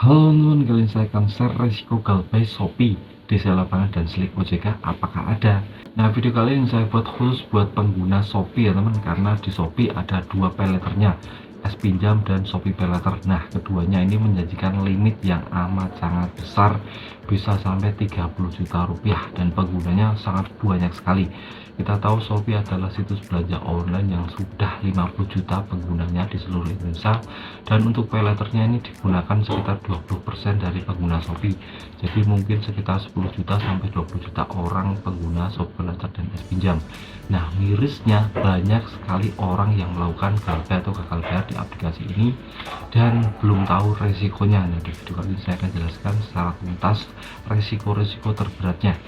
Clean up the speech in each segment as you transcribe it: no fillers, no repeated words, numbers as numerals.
Halo teman-teman, kali ini saya akan share resiko galbay Shopee di sel lapangan dan slik OJK apakah ada. Nah, video kali ini saya buat khusus buat pengguna Shopee ya teman, karena di Shopee ada dua payletternya, S pinjam dan Shopee Paylater. Nah, keduanya ini menjanjikan limit yang amat sangat besar, bisa sampai 30 juta rupiah dan penggunanya sangat banyak sekali. Kita tahu Shopee adalah situs belanja online yang sudah 50 juta penggunanya di seluruh Indonesia, dan untuk payletternya ini digunakan sekitar 20% dari pengguna Shopee. Jadi mungkin sekitar 10 juta sampai 20 juta orang pengguna Shopee Paylater dan S pinjam. Nah, mirisnya banyak sekali orang yang melakukan galbay atau gagal bayar di aplikasi ini dan belum tahu resikonya. Nah, di video kali ini saya akan jelaskan secara tuntas resiko-resiko terberatnya.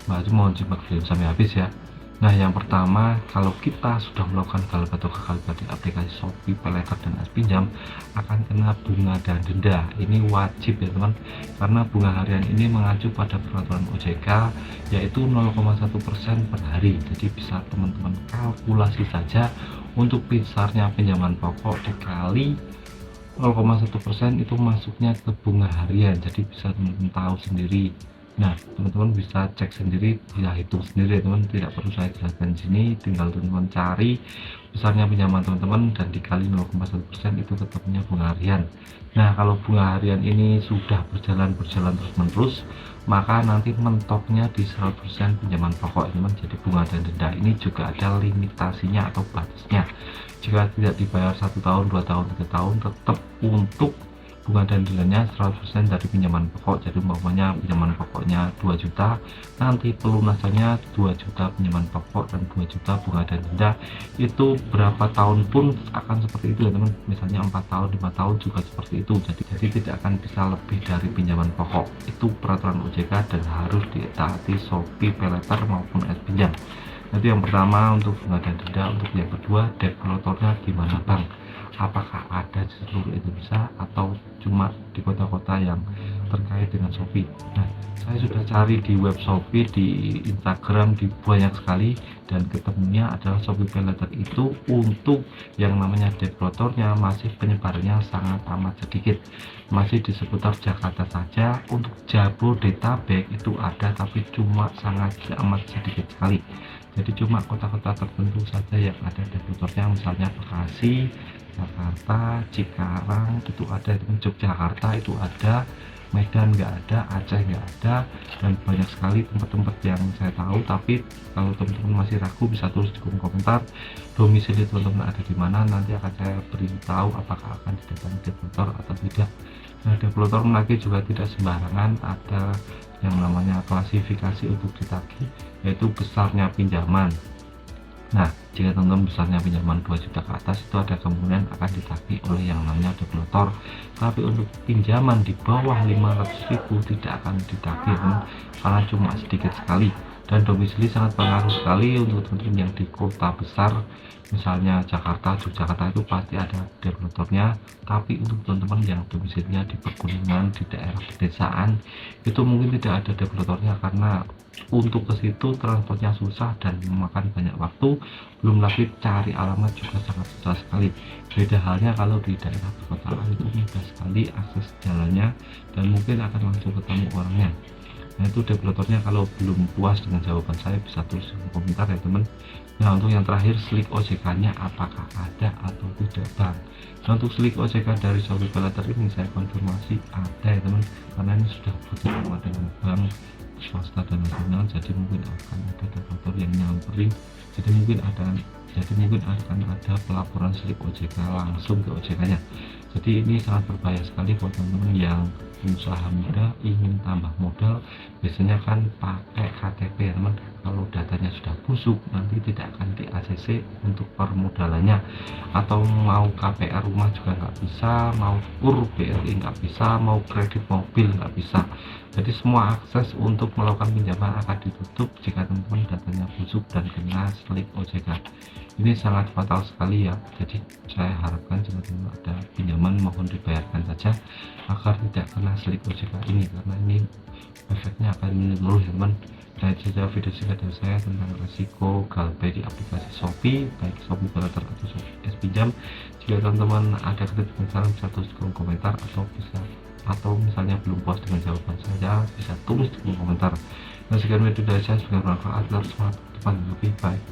Nah, itu mohon simak video sampai habis ya. Nah, yang pertama, kalau kita sudah melakukan galbay atau gagal bayar di aplikasi Shopee Paylater dan S pinjam, akan kena bunga dan denda. Ini wajib ya teman, karena bunga harian ini mengacu pada peraturan OJK, yaitu 0,1% per hari. Jadi bisa teman-teman kalkulasi saja untuk besarnya pinjaman pokok dikali 0,1% itu masuknya ke bunga harian. Jadi bisa teman-teman tahu sendiri. Nah, teman-teman bisa cek sendiri, bisa hitung sendiri ya teman, tidak perlu saya jelaskan di sini, tinggal teman-teman cari besarnya pinjaman teman-teman dan dikali 0,1% itu ketemu bunga harian. Nah, kalau bunga harian ini sudah berjalan terus-menerus, maka nanti mentoknya di 100% pinjaman pokok teman. Jadi bunga dan denda ini juga ada limitasinya atau batasnya. Jika tidak dibayar 1 tahun, 2 tahun, 3 tahun, tetap untuk bunga dan dendanya 100% dari pinjaman pokok. Jadi umpamanya pinjaman pokoknya 2 juta, nanti pelunasannya 2 juta pinjaman pokok dan 2 juta bunga dan denda. Itu berapa tahun pun akan seperti itu ya teman, misalnya 4 tahun 5 tahun juga seperti itu. Jadi tidak akan bisa lebih dari pinjaman pokok. Itu peraturan OJK dan harus ditaati Shopee Paylater maupun S pinjam. Nanti yang pertama untuk bunga dan denda. Untuk yang kedua, developernya gimana bang, apakah ada di seluruh Indonesia atau cuma di kota-kota yang terkait dengan Shopee. Nah, saya sudah cari di web Shopee, di Instagram, di banyak sekali, dan ketemunya adalah Shopee Paylater itu untuk yang namanya developernya masih penyebarannya sangat amat sedikit, masih di seputar Jakarta saja. Untuk Jabodetabek itu ada, tapi cuma sangat amat sedikit sekali. Jadi cuma kota-kota tertentu saja yang ada developernya, misalnya Bekasi, Jakarta, Cikarang itu ada, Yogyakarta itu ada, Medan nggak ada, Aceh nggak ada, dan banyak sekali tempat-tempat yang saya tahu. Tapi kalau teman-teman masih ragu, bisa tulis di kolom komentar domisili teman-teman ada di mana, nanti akan saya beritahu apakah akan didatangi developer atau tidak. Nah, developer lagi juga tidak sembarangan, ada yang namanya klasifikasi untuk ditagih, yaitu besarnya pinjaman. Nah, jika teman-teman besarnya pinjaman 2 juta ke atas, itu ada kemungkinan akan ditagih oleh yang namanya developer. Tapi untuk pinjaman di bawah 500.000 tidak akan ditagih karena cuma sedikit sekali. Dan domisili sangat pengaruh sekali untuk teman-teman yang di kota besar, misalnya Jakarta, Yogyakarta, itu pasti ada developernya. Tapi untuk teman-teman yang domisilinya di pegunungan, di daerah pedesaan, itu mungkin tidak ada developernya, karena untuk ke situ transportnya susah dan memakan banyak waktu, belum lagi cari alamat juga sangat susah sekali. Beda halnya kalau di daerah perkotaan, itu mudah sekali akses jalannya dan mungkin akan langsung ketemu orangnya. Nah, itu developernya. Kalau belum puas dengan jawaban saya, bisa tulis di komentar ya teman. Nah, untuk yang terakhir, slik OJK nya apakah ada atau tidak bang. Nah, untuk slik OJK dari Shopee Paylater ini saya konfirmasi ada ya teman, karena ini sudah bekerjasama dengan bank swasta dan nasional. Jadi mungkin akan ada developer yang nyamperin, jadi mungkin akan ada pelaporan slik OJK langsung ke OJK nya. Jadi ini sangat berbahaya sekali buat teman-teman yang usaha muda ingin tambah modal. Biasanya kan pakai KTP ya teman. Kalau datanya sudah busuk, nanti tidak akan di ACC untuk permodalannya, atau mau KPR rumah juga nggak bisa, mau KUR BRI nggak bisa, mau kredit mobil nggak bisa. Jadi semua akses untuk melakukan pinjaman akan ditutup jika teman-teman datanya busuk dan kena slik OJK. Ini sangat fatal sekali ya. Jadi saya harapkan jika teman-teman ada pinjaman, mohon dibayarkan saja agar tidak kena slik OJK ini, karena ini efeknya akan menyeluruh ya teman. Nah, itu saja video singkat dari saya tentang resiko galbay di aplikasi Shopee, baik Shopee Paylater atau Shopee S pinjam. Jika teman-teman ada kritik dan saran, bisa tulis di kolom komentar atau bisa atau misalnya belum puas dengan jawaban saya, bisa tulis di kolom komentar. Nah, sekian video dari saya, semoga bermanfaat. Semangat depan lebih baik.